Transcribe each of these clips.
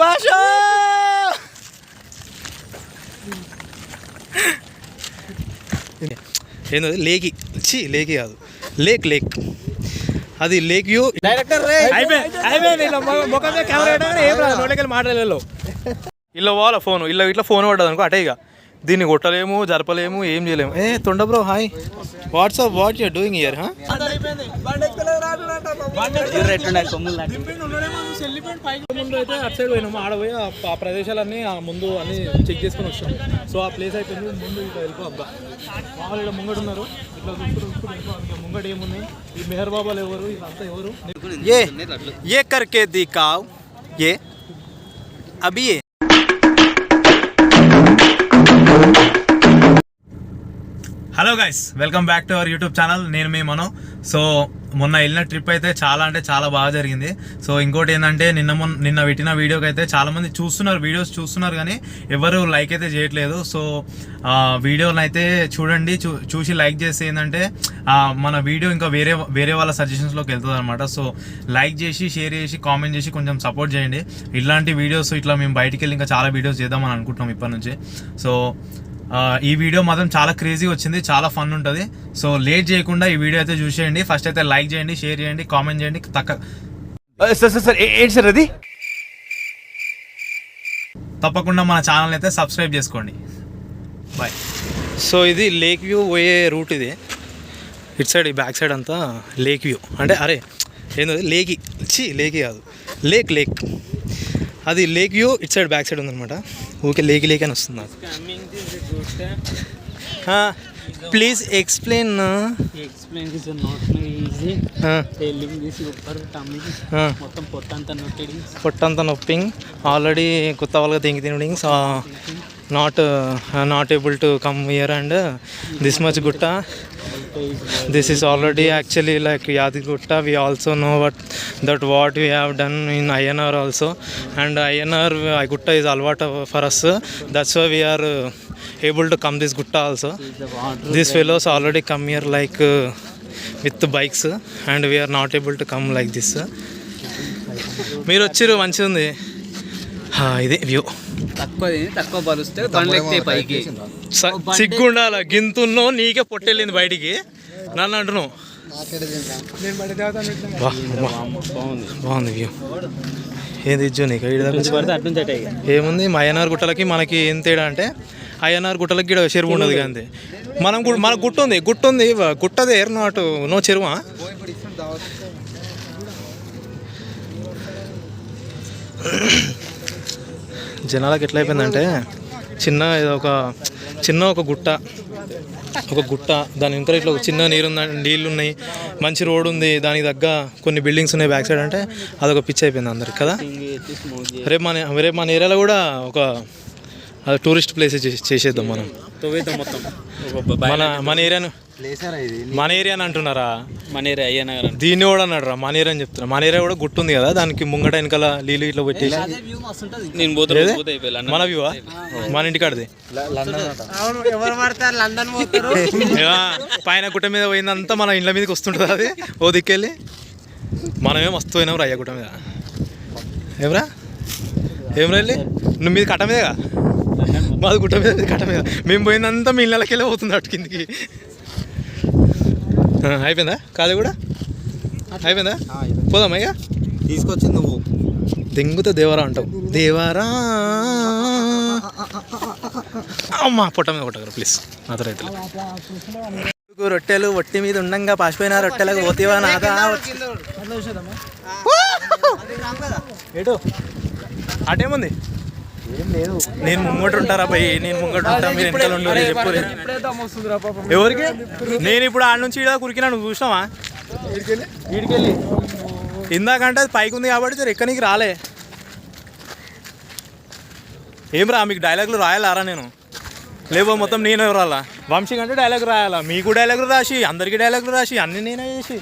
సుభాష్ ఏంటది లేకి లేకి కాదు లేక్ లేక్ అది లేక్ వ్యూ డైరెక్టర్ మాట్లాడలేదు ఇలా పోవాలా ఫోన్ ఇలా ఇట్లా ఫోన్ పడ్డది అనుకో అటే ఇక దీన్ని కొట్టలేము జరపలేము ఏం చేయలేము. తొండ bro hi whatsapp what your doing here ముందు అయితే అటు సైడ్ పోయినాము ఆడపోయి ఆ ప్రదేశాలన్నీ ముందు అన్ని చెక్ చేసుకొని వచ్చాము. సో ఆ ప్లేస్ అయిపోయింది ముందు ఇట్లా వెళ్ళిపో అబ్బా వాళ్ళు ఇక్కడ ముంగడు ఉన్నారు ఇట్లా చూసుకుని ముంగడు ఏమున్నాయి ఈ మెహర్ బాబాలు ఎవరు ఇదంతా ఎవరు ఏ కర్కే దికావ్ ఏ అభి hello guys welcome back to our YouTube channel. నేను మీ మనో. సో మొన్న వెళ్ళిన ట్రిప్ అయితే చాలా అంటే చాలా బాగా జరిగింది. సో ఇంకోటి ఏంటంటే నిన్న పెట్టిన వీడియోకి అయితే చాలామంది వీడియోస్ చూస్తున్నారు కానీ ఎవరు లైక్ అయితే చేయట్లేదు. సో వీడియోని అయితే చూడండి, చూసి లైక్ చేస్తే ఏంటంటే మన వీడియో ఇంకా వేరే వాళ్ళ సజెషన్స్లోకి వెళ్తుంది అనమాట. సో లైక్ చేసి షేర్ చేసి కామెంట్ చేసి కొంచెం సపోర్ట్ చేయండి. ఇట్లాంటి వీడియోస్ ఇట్లా మేము బయటికి వెళ్ళి ఇంకా చాలా వీడియోస్ చేద్దామని అనుకుంటున్నాం ఇప్పటి నుంచి. సో ఈ వీడియో మాత్రం చాలా క్రేజీ వచ్చింది, చాలా ఫన్ ఉంటుంది. సో లేట్ చేయకుండా ఈ వీడియో అయితే చూసేయండి. ఫస్ట్ అయితే లైక్ చేయండి, షేర్ చేయండి, కామెంట్ చేయండి. ఏంటి సార్ అది తప్పకుండా మన ఛానల్ అయితే సబ్స్క్రైబ్ చేసుకోండి. బాయ్. సో ఇది లేక్ వ్యూ పోయే రూట్. ఇది ఇటు సైడ్ ఈ బ్యాక్ సైడ్ అంతా లేక్ వ్యూ అంటే అరే ఏంటది లేకి కాదు లేక్ లేక్ అది లేక్ వ్యూ ఇటు సైడ్ బ్యాక్ సైడ్ ఉందన్నమాట. ఓకే లేక్ అని వస్తుంది నాకు. Please explain. పొట్టంతా నొప్పింగ్ ఆల్రెడీ కొత్త వాళ్ళగా తినడింగ్ not able to come here and this much గుట్ట. This is already actually like Yadigutta. We also know what we have done in INR also, and INR Gutta is alwata for us. That's why we are able to come this Gutta also. These fellows already come here like with the bikes, and we are not able to come like this. మీరు వచ్చిరు మంచిగా ఉంది. ఇదే view. తక్కువ బలుస్తే పైకి సిగ్గుండాల గింతున్నో నీకే పొట్టెళ్ళింది బయటికి నన్ను అంటున్నావు. బాగుంది వ్యూ. ఏది ఇజ్జు నీకు ఏముంది అయ్యనార్ గుట్టలకి మనకి ఏం తేడా అంటే అయ్యనార్ గుట్టలకి ఇక్కడ చెరువు ఉండదు కానీ మనకు గుట్ట ఉంది గుట్టదే నాటు నో చెరువా. జనాలకు ఎట్లా అయిపోయిందంటే ఒక గుట్ట దాని ఇంకా ఇట్లా ఒక చిన్న నీళ్ళు ఉన్నాయి, మంచి రోడ్ ఉంది, దానికి తగ్గ కొన్ని బిల్డింగ్స్ ఉన్నాయి బ్యాక్ సైడ్ అంటే అదొక పిచ్చి అయిపోయింది అందరికి కదా. రేపు మన ఏరియాలో కూడా ఒక టూరిస్ట్ ప్లేస్ చేసేద్దాం మనం. మన ఏరియాని అంటున్నారా? దీన్ని కూడా అన్నాడు రా మన ఏరియా అని చెప్తున్నా. మన ఏరియా కూడా గుట్టుంది కదా, దానికి ముంగట వెనకాల నీళ్ళు ఇట్లా పెట్టి మన వ్యూవా మన ఇంటికాడది పైన గుట్ట మీద పోయిందంతా మన ఇండ్ల మీదకి వస్తుంటుంది. అది ఓ దిక్కెళ్ళి మనమేం వస్తూ పోయినాం రా అయ్యా గుట్ట మీద. ఏం వెళ్ళి నువ్వు మీద కట్ట మీదేగా మాది గుట్ట మీద కట్ట మీద మేము పోయిందంతా మీ ఇళ్ళకి వెళ్ళి పోతుంది అటు కిందికి. అయిపోయిందా కాదు కూడా అయిపోయిందా పోదాం అయ్యా. తీసుకొచ్చింది నువ్వు దెంగుతో దేవరా అంటావు. దేవరా అమ్మా పొట్ట మీద కొట్టగలరు ప్లీజ్. నాతో రైతులు రొట్టెలు ఒట్టి మీద ఉండంగా పాసిపోయిన రొట్టెలకు పోతేవా నాదా. ఏటో అటేముంది నేను ముంగట ఉంటారా భయ్, నేను ముంగట ఉంటా మీరు వెనకాల ఉండరు చెప్పు. ఎవరికి నేను ఇప్పుడు ఆడ నుంచి ఈడ కురికినా నువ్వు చూసినావా? వీడికెళ్ళి ఇందాకంటే అది పైకి ఉంది కాబట్టి ఎక్కడికి రాలే. ఏం రా మీకు డైలాగులు రాయాలారా? నేను లేవో మొత్తం నేను ఎవరాలా వంశీ కంటే డైలాగ్ రాయాలా? మీకు డైలాగులు రాసి అందరికి డైలాగులు రాసి అన్ని నేనే చేసి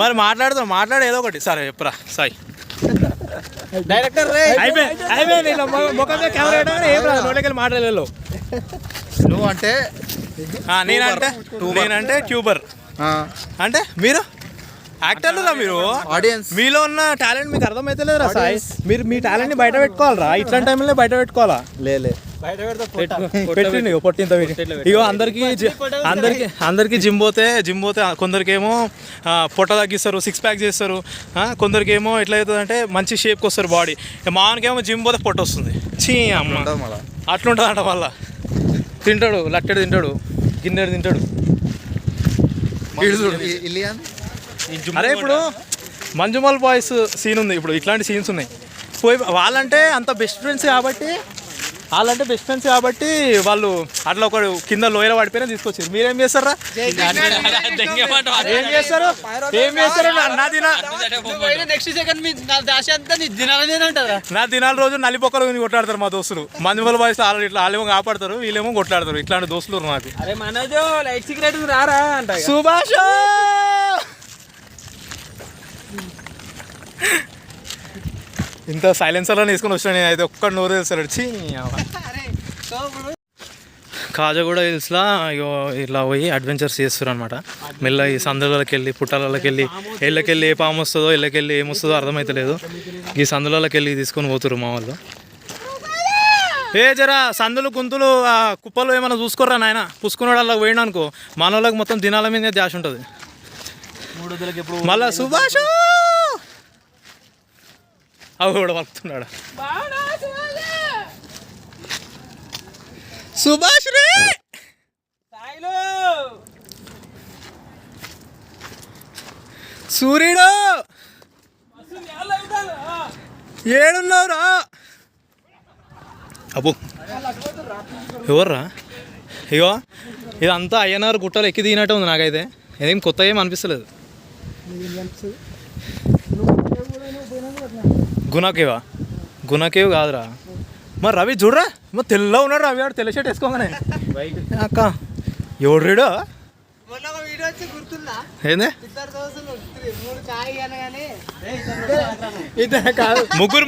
మరి మాట్లాడు ఏదో ఒకటి. సరే చెప్పురా సాయి. డైరెక్టర్ మాట్లాడలేదు నువ్వు అంటే నేనంటే ట్యూబర్ అంటే మీరు యాక్టర్లు రా మీరు. ఆడియన్స్ మీలో ఉన్న టాలెంట్ మీకు అర్థమైతే రా సాయి. మీరు మీ టాలెంట్ ని బయట పెట్టుకోవాలరా, ఇట్లాంటి టైంలో బయట పెట్టుకోవాలా. లేలే పెట్టింది పొట్టింత ఇగో అందరికి జిమ్ పోతే కొందరికేమో పొట్ట తగ్గిస్తారు, 6 ప్యాక్ చేస్తారు. కొందరికేమో ఎట్లా అవుతుంది అంటే మంచి షేప్కి వస్తారు బాడీ. మామకేమో జిమ్ పోతే పొట్ట వస్తుంది. చీ అమ్మ అట్లుంటుంది అంట. మళ్ళా తింటాడు, లట్టెడు తింటాడు, గిన్నెడు తింటాడు. అరే ఇప్పుడు మంజుమల్ బాయ్స్ సీన్ ఉంది, ఇప్పుడు ఇట్లాంటి సీన్స్ ఉన్నాయి. పోయి వాళ్ళంటే బెస్ట్ ఫ్రెండ్స్ కాబట్టి వాళ్ళు అట్లా ఒకడు కింద లోయలో పడిపోయినా తీసుకొచ్చారు. మీరేం చేస్తారా? నా దినాల రోజు నలిపొక్కలు కొట్లాడతారు మా దోస్తులు. మంజుమల్ బాయ్స్ వాళ్ళేమో కాపాడతారు, వీళ్ళేమో కొట్లాడతారు. ఇట్లాంటి దోస్తులు నాకు. సుభాష్ ఇంత సైలెన్సర్లో వేసుకొని వచ్చాను నేను అయితే. ఒక్కడు నోరు తెస్తాడు. చీ కాజగూడ హిల్స్లో ఇలా పోయి అడ్వెంచర్స్ చేస్తారు అనమాట. మెల్ల ఈ సందులకి వెళ్ళి పుట్టాలకి వెళ్ళి ఇళ్ళకెళ్ళి ఏ పాము వస్తుందో ఇళ్ళకెళ్ళి ఏమొస్తుందో అర్థమవుతలేదు. ఈ సందులకి వెళ్ళి తీసుకొని పోతురు మా వాళ్ళు. జరా సందులు గుంతులు కుప్పలు ఏమైనా చూసుకోరా నాయన. పుసుకున్నాడు అలా పోయినా అనుకో మన వాళ్ళకి మొత్తం దినాల మీద ధ్యాస ఉంటుంది. మళ్ళా సుభాష్ అవి కూడా పలుకుతున్నాడు. సుభాష్ రే సూర్యుడు ఏడున్నావురా? అబ్బో ఎవర్రా? ఇగో ఇదంతా అయ్యనారు గుట్టలు ఎక్కి దిగినట్టు ఉంది నాకైతే. ఏం కొత్త ఏం అనిపిస్తలేదు. గుణకేవ్ కాదురా. మరి రవి చూడరా, మరి తెల్ల ఉన్నాడు రవి. ఆడు తెల్ల షర్ట్ వేసుకోగానే అక్క ఎవడ్రీడు ఏంది?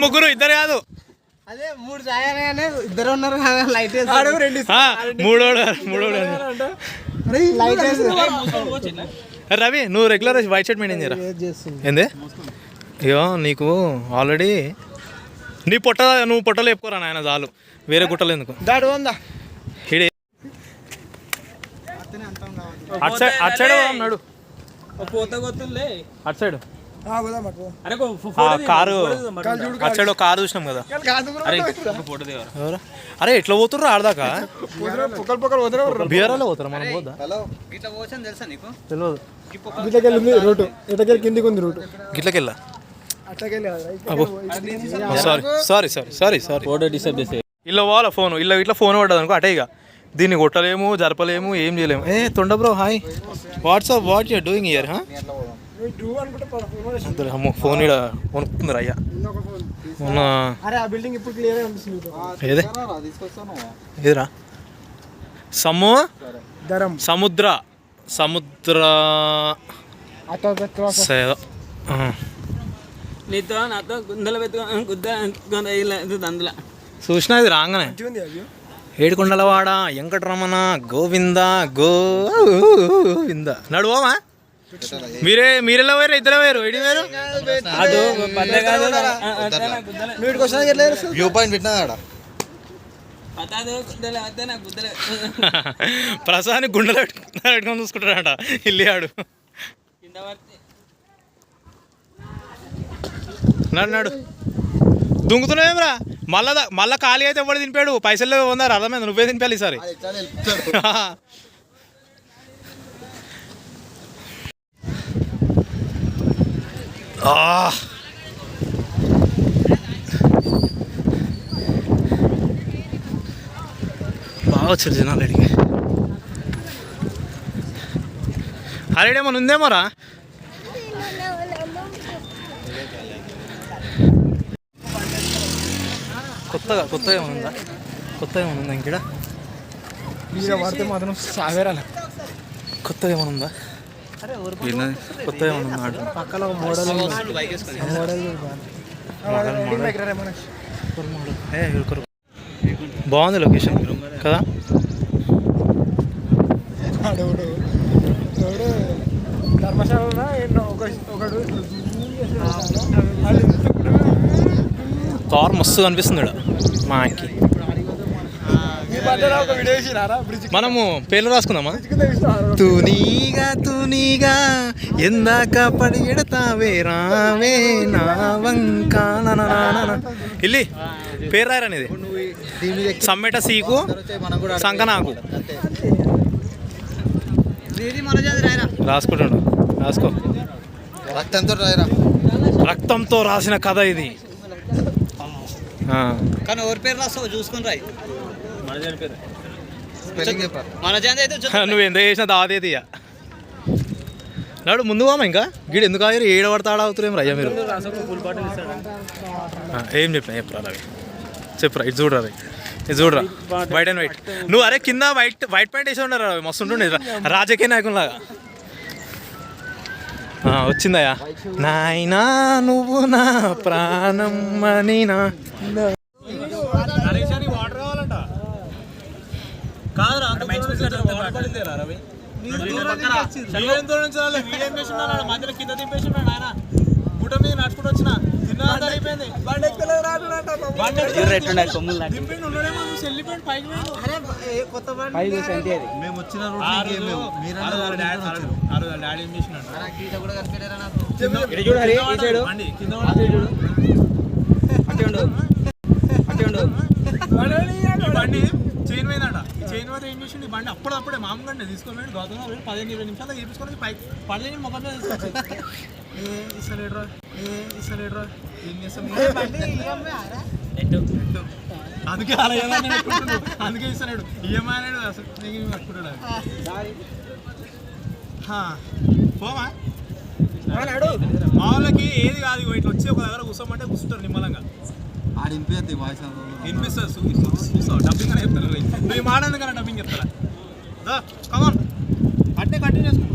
ముగ్గురు ఇద్దరు కాదు, మూడోడు. రవి నువ్వు రెగ్యులర్ వైట్ షర్ట్ మెయింటైన్ చేయరా? ఏంది? ఇగో నీకు ఆల్రెడీ నువ్వు పొట్టలు చెప్పుకోరా నాయన చాలు. వేరే గుట్టలు ఎందుకు? అటు సైడ్ ఉన్నాడు. అటు సైడ్ కారు అటు సైడ్ కారు చూసినాం కదా. అరే ఎట్లా పోతుర్రు ఆడదాకా? బీఆర్లో పోతారా? మనం పోదా? తెలియదు. కిందికి ఉంది రూట్. గిట్లకెళ్ళా? సారీ ఇలా పోవాలా ఫోన్. ఇట్లా ఫోన్ పడ్డది అనుకో అటే. ఇక దీన్ని కొట్టలేము, జరపలేము, ఏం చేయలేము. తొండ bro hi, what your doing here? అమ్మో ఫోన్ ఇక్కడ కొనుక్కుందరు అయ్యా. ఏదిరా? సముద్ర చూసినా ఇది రాగానే ఏడుకొండలవాడ వెంకటరమణ గోవింద గోవింద నడువా. మీరెలా వేరు? ఇద్దరు వేరు? ఏడి వేరు? వ్యూ పాయింట్ పెట్టినా ప్రసాద్ గుండెలు పెట్టుకొని చూసుకుంటాడట ఇల్లి ఆడు. నడు దుంకుతున్నావేమ్రా? మళ్ళా ఖాళీ అయితే ఎవడు తినిపాడు? పైసలు ఉన్నారు అర్థమైంది. నువ్వే తినిపాలి ఈసారి. బాగా వచ్చారు జనాలు అడిగి. అరేడేమన్నా ఉందేమోరా? కొత్తగా ఏమన్నా ఉందా ఇక్కడ? పడితే మాత్రం సాగరాల. కొత్తగా ఏమన్నా ఉందా? కొత్తగా ఏమన్నా ఉందా? పక్కన బాగుంది లొకేషన్ కదా. ధర్మశాల ఒకడు కార్ మస్తు కనిపిస్తుంది ఇక్కడ మాకి. మనము పేర్లు రాసుకుందామా? తూనీగా తూనీగా ఎందాక పడి ఎడతావే రావే నా వంక ఇల్లి పేరు రాయరనేది సమ్మెట సీకు సంకనాకు రాసుకుంటాడు. రాసుకో. రక్తంతో రాసిన కథ ఇది. కానీ ఎవరి పేరు రాస్తావు చూసుకుని రాయి. నువ్వు ఎంత చేసినా దాదేది నాడు ముందు పోమా. ఇంకా గీడు ఎందుకు ఆగారు? ఏడ పడతాడా అవుతురేం రయ్యా మీరు? ఏం చెప్పినా చెప్పురా రవి, చెప్పురా. ఇది చూడరా, ఇది చూడరా, వైట్ అండ్ వైట్. నువ్వు అరే కింద వైట్ ప్యాంట్ వేసి ఉండరా, మస్తు ఉంటుండే రాజకీయ నాయకులాగా. వచ్చిందయ్యా. నాయనా నువ్వు నా ప్రాణం అని నా వాటర్ కావాలంట కాదురా. మధ్యలో కింద దింపేసి ఆయన గుట్ట మీద నడుచుకుంటూ వచ్చిన తిన్నదంతా అయిపోయింది. బండి చైన్ పోయిందట. చైన్ పోతే ఏం చేసింది బండి అప్పుడప్పుడే మామూలుగా తీసుకోలేడు. గౌతమ్ 15-20 నిమిషాలు చేపించుకొని పైకి పడలేని మొబైల్ మీద తీసుకొచ్చి ఇస్తలేడురా ఏం చేస్తాం. అందుకే అలా అందుకే ఇస్తలేడు. ఈఎంఐ అనేది అసలు కట్టుకుంటాడు. పోమా మా వాళ్ళకి ఏది కాదు. ఇట్లా వచ్చి ఒక దగ్గర కూర్చోమంటే కూర్చుంటారు నిమ్మలంగా. వినిపిస్తుంది. డబ్బింగ్ అని చెప్తారు. నువ్వు మాడేందుకన్నా డబ్బింగ్ చెప్తారా? కమాన్ అట్నే కంటిన్యూ చేసుకో.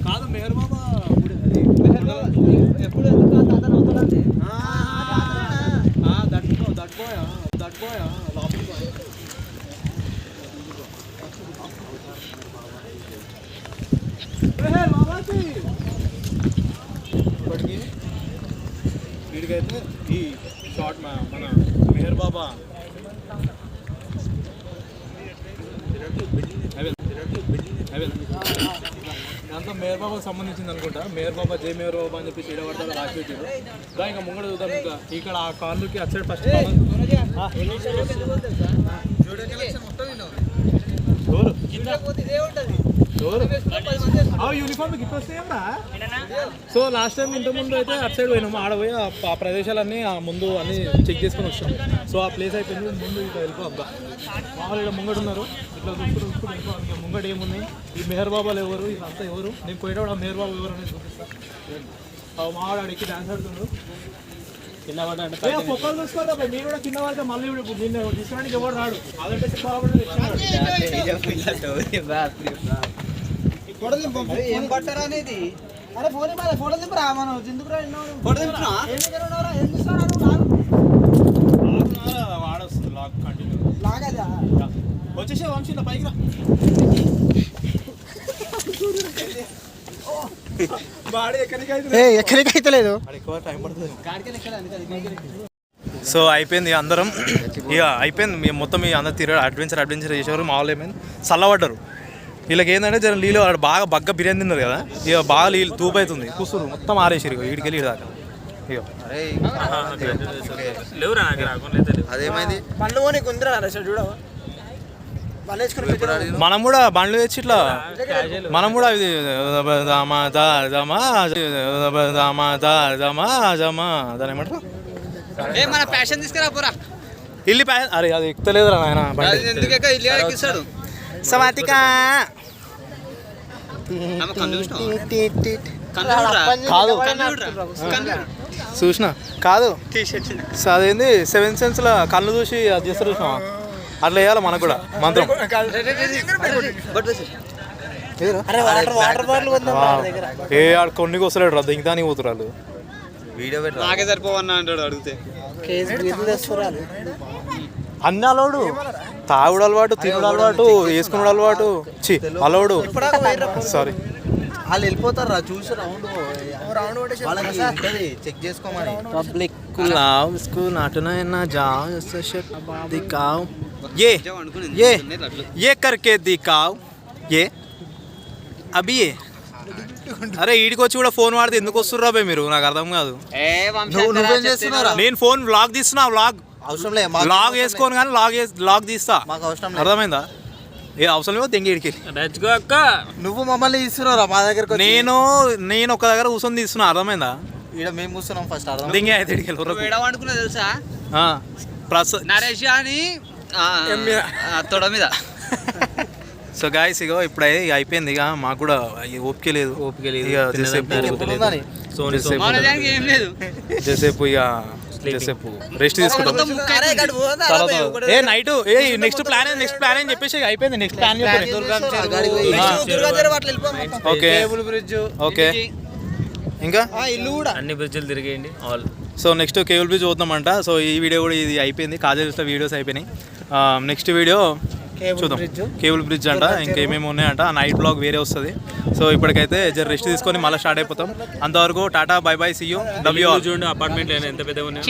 కాదు మేర్ బాబా ఎప్పుడు దట్పోయా ఇప్పటికి వీడికైతే ఈ షార్ట్ మన మెహర్ బాబా దాంతో మేర్ బాబాకు సంబంధించింది అనుకుంటా. మేర్ బాబా జై మేర్ బాబా అని చెప్పి చీడబడతాడు రాసి పెట్టారు. ఇంకా ముంగడ చూద్దాం. ఇంకా ఇక్కడ ఆ కార్లుకి వచ్చాడు ఫస్ట్ యూనిఫామ్ గిట్ వస్తాయమ్మా. సో లాస్ట్ టైం ఇంత ముందు అయితే అటు సైడ్ పోయినాము. ఆడ పోయి ఆ ప్రదేశాలన్నీ ఆ ముందు అన్ని చెక్ చేసుకొని వచ్చాము. సో ఆ ప్లేస్ అయిపోయింది. ముందు ఇట్లా వెళ్ళిపోద్దా మామూలు ఇక్కడ ముంగడు ఉన్నారు. ఇట్లా చూసుకుని వెళ్ళిపో. ఇంకా ముంగడు ఏమున్నాయి, ఈ మెహర్ బాబాలు ఎవరు, ఇదంతా ఎవరు, నేను పోయేటప్పుడు ఆ మెహర్ బాబా ఎవరు అనేది చూపిస్తాను. మావాడు ఆడికి డాన్స్ ఆడుతున్నాడు. కింద పడ్డా పొక్కలు చూసుకోవద్దా మీరు కూడా కింద పడితే మళ్ళీ నిన్న తీసుకోవడానికి ఎవరు రాడు. అదంటే ఏం పట్టారా అనేది. అరే ఫోన్ ఫోటో దింపరా మనం ఎందుకు ఫోటో దింపునా వాడొస్తుంది లాగ్ కంటిన్యూ లాగదా వచ్చేసే వంశీ పైకి రా. ఎక్కడికైతే లేదు. సో అయిపోయింది అందరం. ఇక అయిపోయింది మేము మొత్తం అందరు తిరగ అడ్వెంచర్ చేసేవారు. మామూలు ఏమైంది చల్లబడ్డారు. వీళ్ళకి ఏంటంటే జర నీళ్ళు బాగా బగ్గ బిర్యానీ తిన్నారు కదా. ఇక బాగా నీళ్ళు తూపు అవుతుంది. కూసురు మొత్తం ఆరేసారు. ఇక వీడికి వెళ్ళి దాకా అదేమైంది మనం కూడా బండ్లు తెచ్చి ఇట్లా మనం కూడా ఇది దాని ఏమంటారు ఇల్లు అరే అది ఎక్కుతలేదురా నాయన. సమాతికా కాదు చూసిన కాదు అదేంది 7 సెన్స్ల కళ్ళు చూసి అది చేస్తారు చూసినా. అట్లా వేయాలి మనకు కూడా మంత్రం. అరే వాటర్ బాటిల్ కొందాం రా నా దగ్గర. కొన్ని వస్తలేడు రా దింగదానికి పోతురాలు. నాకే సరిపోవన్నా అంటాడు అడిగితే. కేజీ బిర్యానీ తెస్తున్నారు. అన్ని అలవాడు, తాగుడు అలవాటు, తినుడు అలవాటు, వేసుకున్నాడు అలవాటు, అలవాడు. సారీ వాళ్ళు వెళ్ళిపోతారు రా చూసి రౌండ్ వాళ్ళకి చెక్ చేసుకోమని. పబ్లిక్ ये करके दिखाओ ये అభి అరే ఈడికి వచ్చి కూడా ఫోన్ వాడితే ఎందుకు వస్తుర్రా బే మీరు? నాకు అర్థం కాదు. నువ్వేం చేస్తున్నారా? నేను ఫోన్ వ్లాగ్ తీస్తున్నా, వ్లాగ్ అవసరం లేదు లాగ్ వేసుకోను కానీ లాగ్ తీస్తా. మాకు అవసరం లేదు. అర్థమైందా? ఏ అవసరం లేవు దెంగి ఇడికి. నువ్వు మమ్మల్ని ఇస్తున్నారా మా దగ్గరకు? నేను ఒక దగ్గర కూర్చొని తీస్తున్నా. అర్థమైందా? ఇక్కడ మేము కూర్చున్నాం ఫస్ట్ అర్థం. దెంగి అయితే ఇడికి ఏడవనుకున్నా తెలుసా? నరేష్ అని తొడ మీద. సో గాయస్ ఇగో ఇప్పుడు అయిపోయింది. ఇక మాకు కూడా ఓపిక లేదు. ఇక జసేపు రెస్ట్ తీసుకుంటాం. ఏ నైట్ ఏ నెక్స్ట్ ప్లాన్ అని చెప్పేసి అయిపోయింది. Next plan okay okay. ఇంకా ఇల్లు కూడా అన్ని బ్రిడ్జ్లు తిరిగేయండి all. So next cable bridge చూద్దామంట. సో ఈ వీడియో కూడా ఇది అయిపోయింది. కాజేజ్లో వీడియోస్ అయిపోయినాయి. నెక్స్ట్ వీడియో చూద్దాం. కేబుల్ బ్రిడ్జ్ అంట, ఇంకేమేమి ఉన్నాయంట. నైట్ బ్లాగ్ వేరే వస్తుంది. సో ఇప్పటికైతే జర రెస్ట్ తీసుకొని మళ్ళీ స్టార్ట్ అయిపోతాం. అంతవరకు tata bye bye see you. చూడండి అపార్ట్మెంట్ ఎంత పెద్దగా ఉన్నాయి.